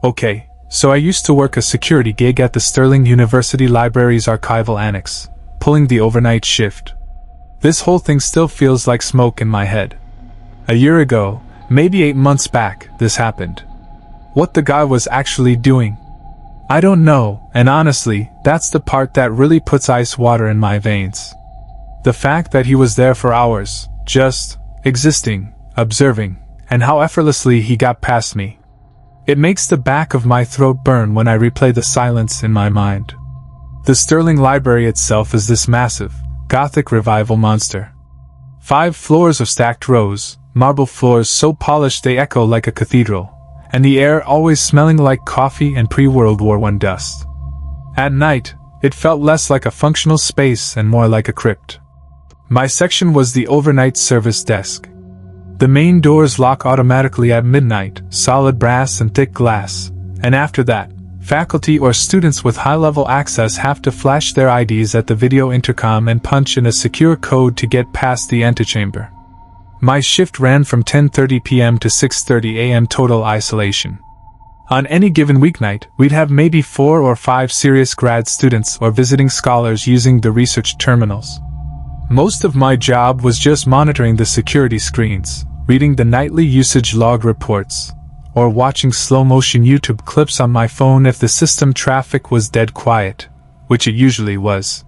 Okay, so I used to work a security gig at the Sterling University Library's archival annex, pulling the overnight shift. This whole thing still feels like smoke in my head. A year ago, maybe 8 months back, this happened. What the guy was actually doing, I don't know, and honestly, that's the part that really puts ice water in my veins. The fact that he was there for hours, just existing, observing, and how effortlessly he got past me. It makes the back of my throat burn when I replay the silence in my mind. The Sterling Library itself is this massive, Gothic revival monster. 5 floors of stacked rows, marble floors so polished they echo like a cathedral, and the air always smelling like coffee and pre-World War I dust. At night, it felt less like a functional space and more like a crypt. My section was the overnight service desk. The main doors lock automatically at midnight, solid brass and thick glass, and after that, faculty or students with high-level access have to flash their IDs at the video intercom and punch in a secure code to get past the antechamber. My shift ran from 10:30 p.m. to 6:30 a.m. total isolation. On any given weeknight, we'd have maybe 4 or 5 serious grad students or visiting scholars using the research terminals. Most of my job was just monitoring the security screens, reading the nightly usage log reports, or watching slow-motion YouTube clips on my phone if the system traffic was dead quiet, which it usually was.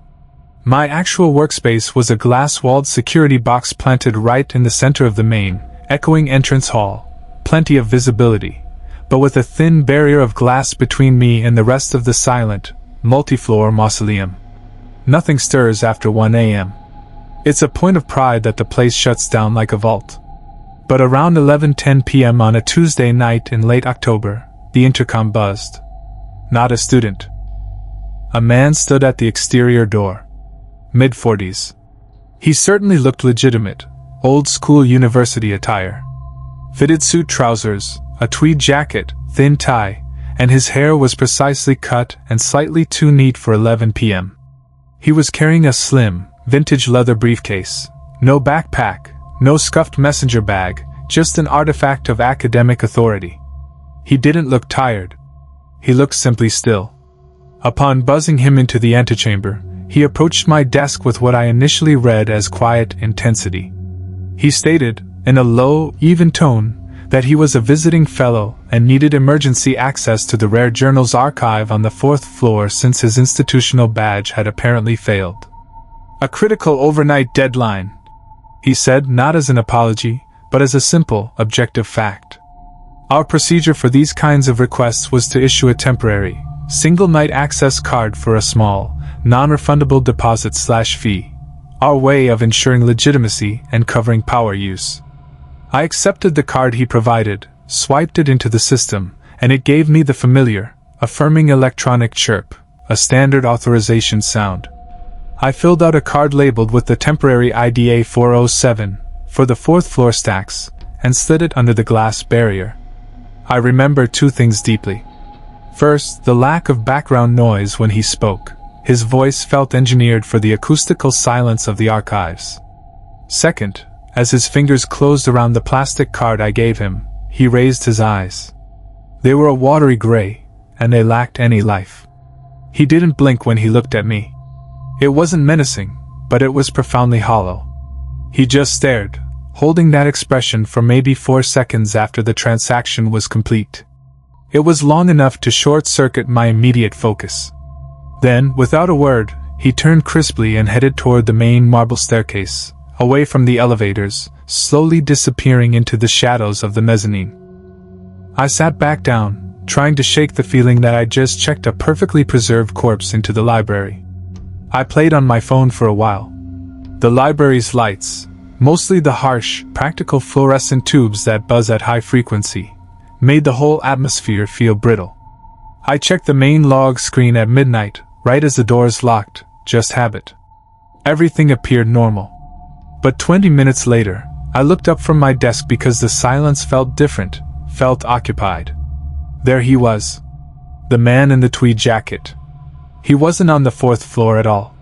My actual workspace was a glass-walled security box planted right in the center of the main, echoing entrance hall, plenty of visibility, but with a thin barrier of glass between me and the rest of the silent, multi-floor mausoleum. Nothing stirs after 1 a.m. It's a point of pride that the place shuts down like a vault. But around 11:10 p.m. on a Tuesday night in late October, the intercom buzzed. Not a student. A man stood at the exterior door. Mid-40s. He certainly looked legitimate, old-school university attire. Fitted suit trousers, a tweed jacket, thin tie, and his hair was precisely cut and slightly too neat for 11 p.m. He was carrying a slim, vintage leather briefcase. No backpack, no scuffed messenger bag, just an artifact of academic authority. He didn't look tired. He looked simply still. Upon buzzing him into the antechamber, he approached my desk with what I initially read as quiet intensity. He stated, in a low, even tone, that he was a visiting fellow and needed emergency access to the rare journals archive on the 4th floor since his institutional badge had apparently failed. A critical overnight deadline, he said, not as an apology, but as a simple, objective fact. Our procedure for these kinds of requests was to issue a temporary, single-night access card for a small, non-refundable deposit/fee, our way of ensuring legitimacy and covering power use. I accepted the card he provided, swiped it into the system, and it gave me the familiar, affirming electronic chirp, a standard authorization sound. I filled out a card labeled with the temporary IDA 407 for the 4th floor stacks and slid it under the glass barrier. I remember 2 things deeply. First, the lack of background noise when he spoke. His voice felt engineered for the acoustical silence of the archives. Second, as his fingers closed around the plastic card I gave him, he raised his eyes. They were a watery gray, and they lacked any life. He didn't blink when he looked at me. It wasn't menacing, but it was profoundly hollow. He just stared, holding that expression for maybe 4 seconds after the transaction was complete. It was long enough to short-circuit my immediate focus. Then, without a word, he turned crisply and headed toward the main marble staircase, away from the elevators, slowly disappearing into the shadows of the mezzanine. I sat back down, trying to shake the feeling that I'd just checked a perfectly preserved corpse into the library. I played on my phone for a while. The library's lights, mostly the harsh, practical fluorescent tubes that buzz at high frequency, made the whole atmosphere feel brittle. I checked the main log screen at midnight, right as the doors locked, just habit. Everything appeared normal. But 20 minutes later, I looked up from my desk because the silence felt different, felt occupied. There he was. The man in the tweed jacket. He wasn't on the 4th floor at all.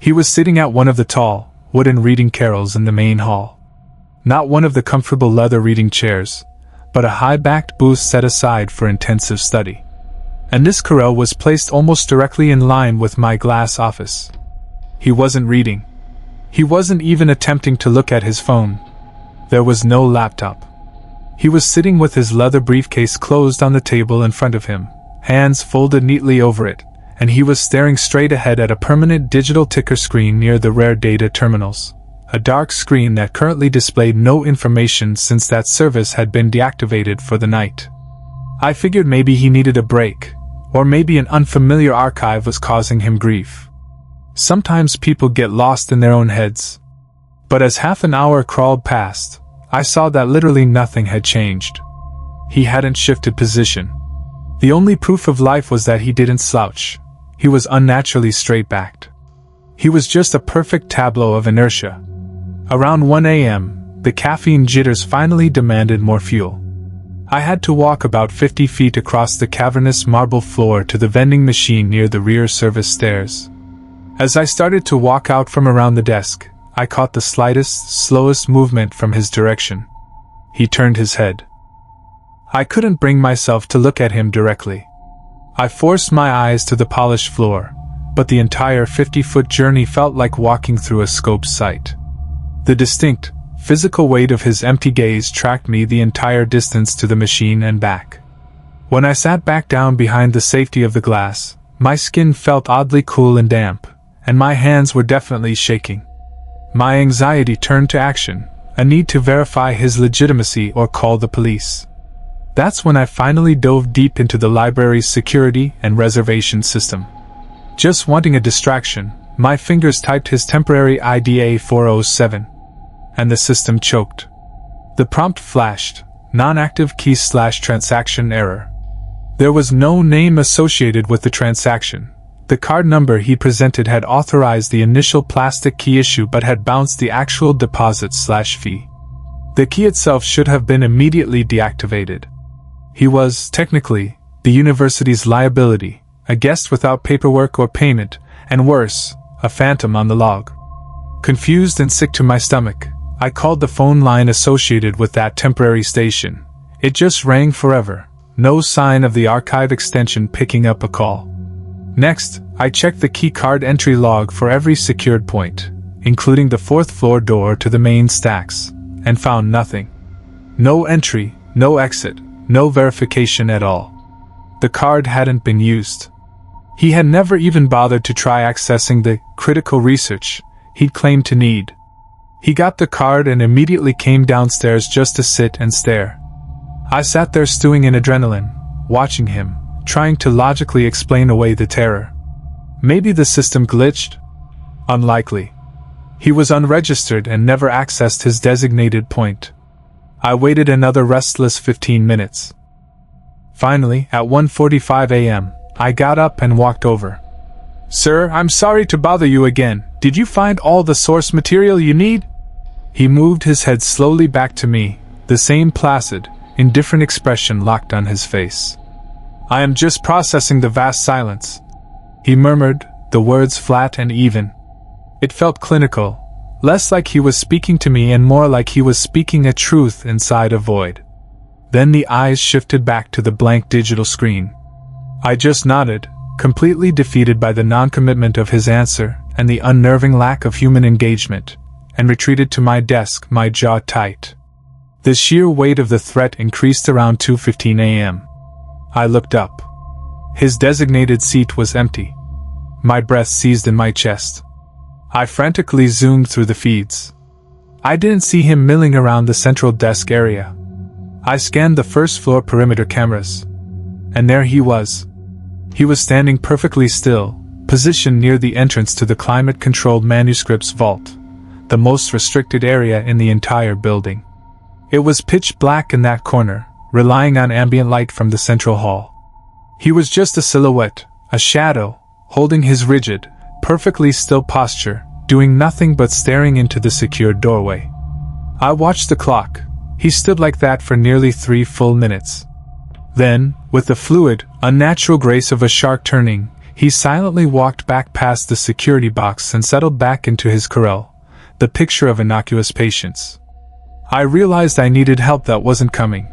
He was sitting at one of the tall, wooden reading carrels in the main hall. Not one of the comfortable leather reading chairs, but a high-backed booth set aside for intensive study. And this Carell was placed almost directly in line with my glass office. He wasn't reading. He wasn't even attempting to look at his phone. There was no laptop. He was sitting with his leather briefcase closed on the table in front of him, hands folded neatly over it, and he was staring straight ahead at a permanent digital ticker screen near the rare data terminals. A dark screen that currently displayed no information since that service had been deactivated for the night. I figured maybe he needed a break, or maybe an unfamiliar archive was causing him grief. Sometimes people get lost in their own heads. But as half an hour crawled past, I saw that literally nothing had changed. He hadn't shifted position. The only proof of life was that he didn't slouch. He was unnaturally straight-backed. He was just a perfect tableau of inertia. Around 1 a.m., the caffeine jitters finally demanded more fuel. I had to walk about 50 feet across the cavernous marble floor to the vending machine near the rear service stairs. As I started to walk out from around the desk, I caught the slightest, slowest movement from his direction. He turned his head. I couldn't bring myself to look at him directly. I forced my eyes to the polished floor, but the entire 50-foot journey felt like walking through a scoped sight. The distinct, physical weight of his empty gaze tracked me the entire distance to the machine and back. When I sat back down behind the safety of the glass, my skin felt oddly cool and damp, and my hands were definitely shaking. My anxiety turned to action, a need to verify his legitimacy or call the police. That's when I finally dove deep into the library's security and reservation system. Just wanting a distraction, my fingers typed his temporary IDA 407. And the system choked. The prompt flashed, non-active key/transaction error. There was no name associated with the transaction. The card number he presented had authorized the initial plastic key issue but had bounced the actual deposit/fee. The key itself should have been immediately deactivated. He was, technically, the university's liability, a guest without paperwork or payment, and worse, a phantom on the log. Confused and sick to my stomach, I called the phone line associated with that temporary station. It just rang forever, no sign of the archive extension picking up a call. Next, I checked the keycard entry log for every secured point, including the 4th floor door to the main stacks, and found nothing. No entry, no exit, no verification at all. The card hadn't been used. He had never even bothered to try accessing the critical research he'd claimed to need. He got the card and immediately came downstairs just to sit and stare. I sat there stewing in adrenaline, watching him, trying to logically explain away the terror. Maybe the system glitched? Unlikely. He was unregistered and never accessed his designated point. I waited another restless 15 minutes. Finally, at 1:45 a.m., I got up and walked over. "Sir, I'm sorry to bother you again. Did you find all the source material you need?" He moved his head slowly back to me, the same placid, indifferent expression locked on his face. "I am just processing the vast silence," he murmured, the words flat and even. It felt clinical, less like he was speaking to me and more like he was speaking a truth inside a void. Then the eyes shifted back to the blank digital screen. I just nodded, completely defeated by the non-commitment of his answer and the unnerving lack of human engagement, and retreated to my desk, my jaw tight. The sheer weight of the threat increased around 2:15 a.m. I looked up. His designated seat was empty. My breath seized in my chest. I frantically zoomed through the feeds. I didn't see him milling around the central desk area. I scanned the first-floor perimeter cameras. And there he was. He was standing perfectly still, positioned near the entrance to the climate-controlled manuscripts vault, the most restricted area in the entire building. It was pitch black in that corner, relying on ambient light from the central hall. He was just a silhouette, a shadow, holding his rigid, perfectly still posture, doing nothing but staring into the secured doorway. I watched the clock. He stood like that for nearly 3 full minutes. Then, with the fluid, unnatural grace of a shark turning, he silently walked back past the security box and settled back into his Carell, the picture of innocuous patience. I realized I needed help that wasn't coming.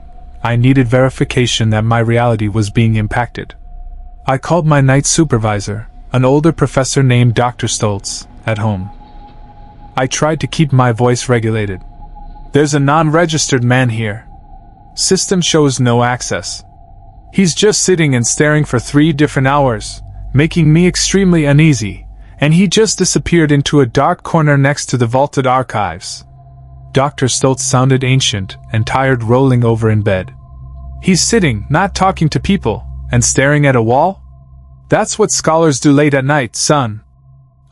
I needed verification that my reality was being impacted. I called my night supervisor, an older professor named Dr. Stoltz, at home. I tried to keep my voice regulated. "There's a non-registered man here. System shows no access. He's just sitting and staring for 3 different hours, making me extremely uneasy, and he just disappeared into a dark corner next to the vaulted archives." Dr. Stoltz sounded ancient and tired, rolling over in bed. "He's sitting, not talking to people, and staring at a wall? That's what scholars do late at night, son.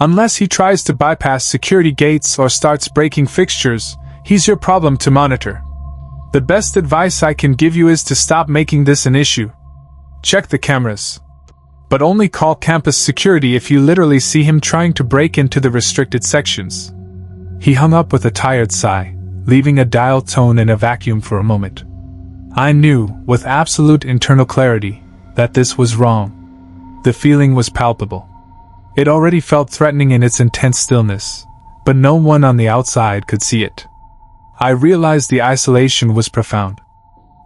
Unless he tries to bypass security gates or starts breaking fixtures, he's your problem to monitor. The best advice I can give you is to stop making this an issue. Check the cameras. But only call campus security if you literally see him trying to break into the restricted sections." He hung up with a tired sigh, leaving a dial tone in a vacuum for a moment. I knew, with absolute internal clarity, that this was wrong. The feeling was palpable. It already felt threatening in its intense stillness, but no one on the outside could see it. I realized the isolation was profound.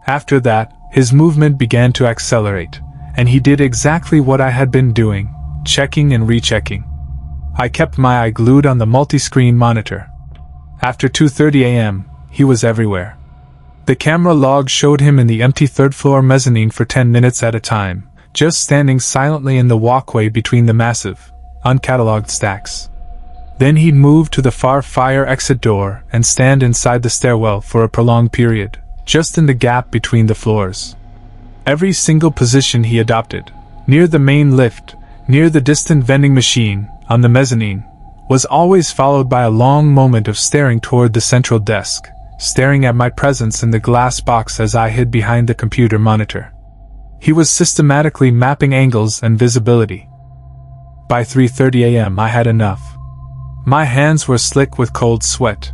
After that, his movement began to accelerate, and he did exactly what I had been doing, checking and rechecking. I kept my eye glued on the multi-screen monitor. After 2:30 a.m., he was everywhere. The camera log showed him in the empty third-floor mezzanine for 10 minutes at a time, just standing silently in the walkway between the massive, uncatalogued stacks. Then he'd move to the far fire exit door and stand inside the stairwell for a prolonged period, just in the gap between the floors. Every single position he adopted, near the main lift, near the distant vending machine, on the mezzanine, was always followed by a long moment of staring toward the central desk, staring at my presence in the glass box as I hid behind the computer monitor. He was systematically mapping angles and visibility. By 3:30 a.m. I had enough. My hands were slick with cold sweat.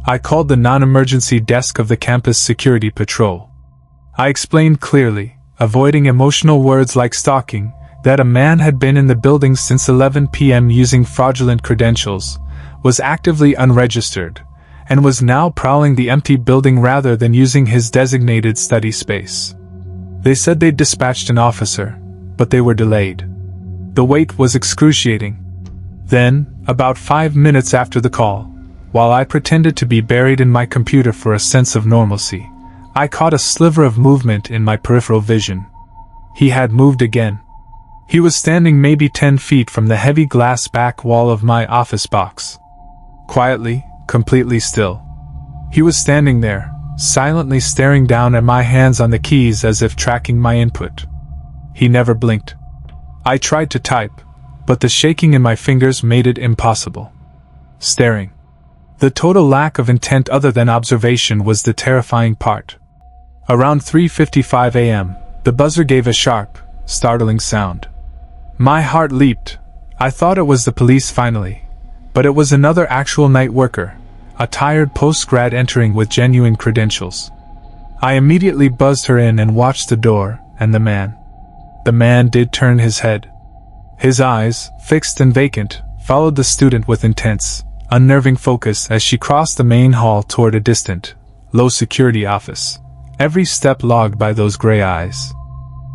I called the non-emergency desk of the campus security patrol. I explained clearly, avoiding emotional words like stalking, that a man had been in the building since 11 p.m. using fraudulent credentials, was actively unregistered, and was now prowling the empty building rather than using his designated study space. They said they'd dispatched an officer, but they were delayed. The wait was excruciating. Then, about 5 minutes after the call, while I pretended to be buried in my computer for a sense of normalcy, I caught a sliver of movement in my peripheral vision. He had moved again. He was standing maybe 10 feet from the heavy glass back wall of my office box. Quietly, completely still. He was standing there, silently staring down at my hands on the keys as if tracking my input. He never blinked. I tried to type, but the shaking in my fingers made it impossible. Staring. The total lack of intent other than observation was the terrifying part. Around 3:55 a.m., the buzzer gave a sharp, startling sound. My heart leaped. I thought it was the police finally, but it was another actual night worker, a tired post-grad entering with genuine credentials. I immediately buzzed her in and watched the door, and the man. The man did turn his head. His eyes, fixed and vacant, followed the student with intense, unnerving focus as she crossed the main hall toward a distant, low-security office, every step logged by those gray eyes.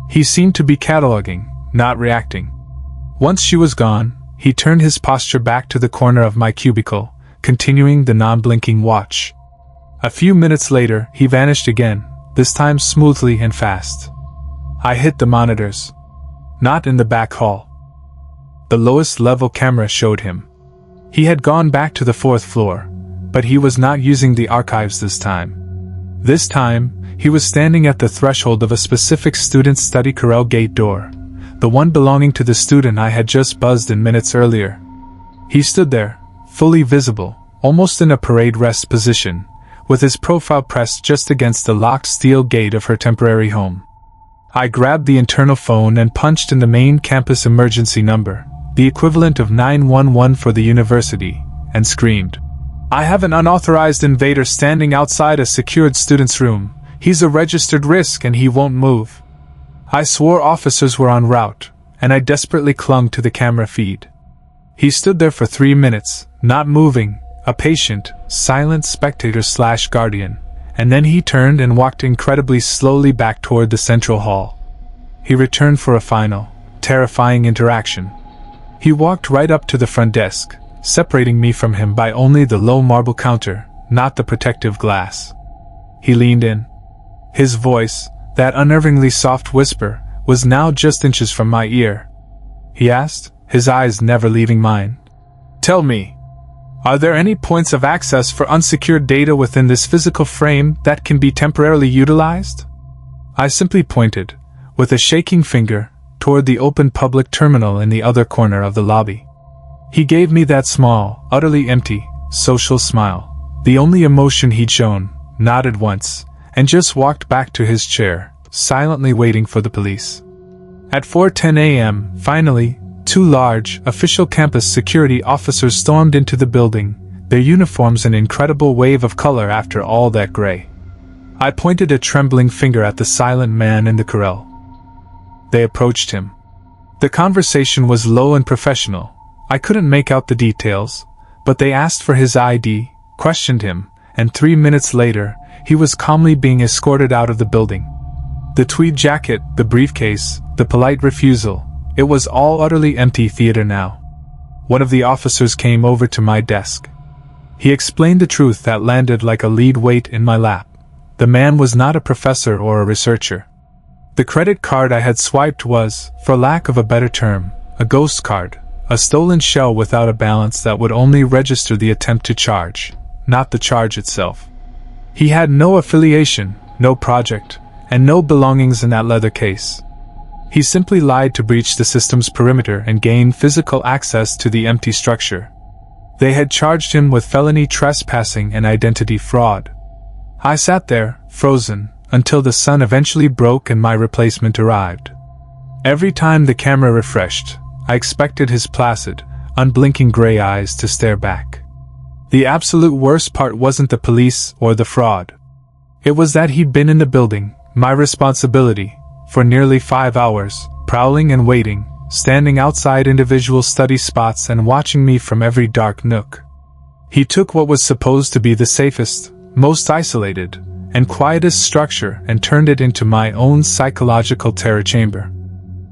He seemed to be cataloging, not reacting. Once she was gone, he turned his posture back to the corner of my cubicle, continuing the non-blinking watch. A few minutes later, he vanished again, this time smoothly and fast. I hit the monitors. Not in the back hall. The lowest level camera showed him. He had gone back to the 4th floor, but he was not using the archives this time. This time, he was standing at the threshold of a specific student study corral gate door, the one belonging to the student I had just buzzed in minutes earlier. He stood there, fully visible, almost in a parade rest position, with his profile pressed just against the locked steel gate of her temporary home. I grabbed the internal phone and punched in the main campus emergency number, the equivalent of 911 for the university, and screamed, "I have an unauthorized invader standing outside a secured student's room. He's a registered risk and he won't move." I swore officers were en route, and I desperately clung to the camera feed. He stood there for 3 minutes, not moving, a patient, silent spectator/guardian, and then he turned and walked incredibly slowly back toward the central hall. He returned for a final, terrifying interaction. He walked right up to the front desk, separating me from him by only the low marble counter, not the protective glass. He leaned in. His voice, that unnervingly soft whisper, was now just inches from my ear. He asked, his eyes never leaving mine. "Tell me, are there any points of access for unsecured data within this physical frame that can be temporarily utilized?" I simply pointed, with a shaking finger, toward the open public terminal in the other corner of the lobby. He gave me that small, utterly empty, social smile, the only emotion he'd shown, nodded once, and just walked back to his chair, silently waiting for the police. At 4:10 a.m., finally, two large, official campus security officers stormed into the building, their uniforms an incredible wave of color after all that gray. I pointed a trembling finger at the silent man in the corral. They approached him. The conversation was low and professional. I couldn't make out the details, but they asked for his ID, questioned him, and 3 minutes later, he was calmly being escorted out of the building. The tweed jacket, the briefcase, the polite refusal, it was all utterly empty theater now. One of the officers came over to my desk. He explained the truth that landed like a lead weight in my lap. The man was not a professor or a researcher. The credit card I had swiped was, for lack of a better term, a ghost card, a stolen shell without a balance that would only register the attempt to charge, not the charge itself. He had no affiliation, no project, and no belongings in that leather case. He simply lied to breach the system's perimeter and gain physical access to the empty structure. They had charged him with felony trespassing and identity fraud. I sat there, frozen, until the sun eventually broke and my replacement arrived. Every time the camera refreshed, I expected his placid, unblinking gray eyes to stare back. The absolute worst part wasn't the police or the fraud. It was that he'd been in the building, my responsibility, for nearly 5 hours, prowling and waiting, standing outside individual study spots and watching me from every dark nook. He took what was supposed to be the safest, most isolated, and quietest structure and turned it into my own psychological terror chamber.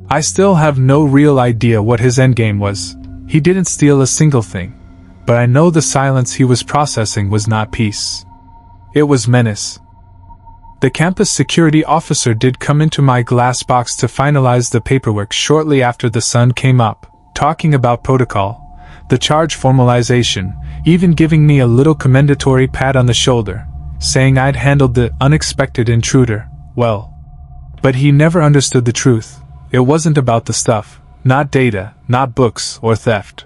I still have no real idea what his endgame was. He didn't steal a single thing, but I know the silence he was processing was not peace. It was menace. The campus security officer did come into my glass box to finalize the paperwork shortly after the sun came up, talking about protocol, the charge formalization, even giving me a little commendatory pat on the shoulder, saying I'd handled the unexpected intruder well. But he never understood the truth. It wasn't about the stuff, not data, not books or theft.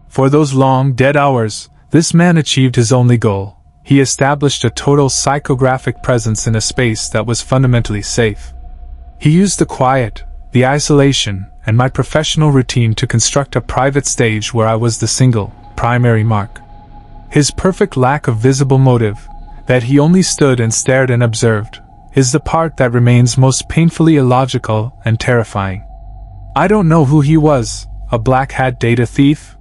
For those long, dead hours, this man achieved his only goal. He established a total psychographic presence in a space that was fundamentally safe. He used the quiet, the isolation, and my professional routine to construct a private stage where I was the single, primary mark. His perfect lack of visible motive, that he only stood and stared and observed, is the part that remains most painfully illogical and terrifying. I don't know who he was, a black hat data thief?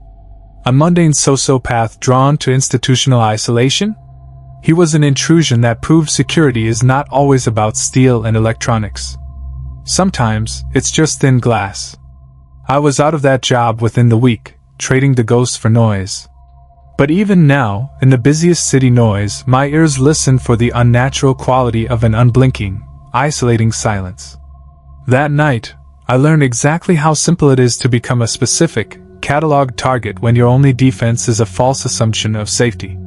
A mundane sociopath drawn to institutional isolation? He was an intrusion that proved security is not always about steel and electronics. Sometimes, it's just thin glass. I was out of that job within the week, trading the ghost for noise. But even now, in the busiest city noise, my ears listen for the unnatural quality of an unblinking, isolating silence. That night, I learned exactly how simple it is to become a specific, cataloged target when your only defense is a false assumption of safety.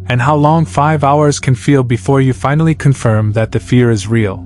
And how long 5 hours can feel before you finally confirm that the fear is real.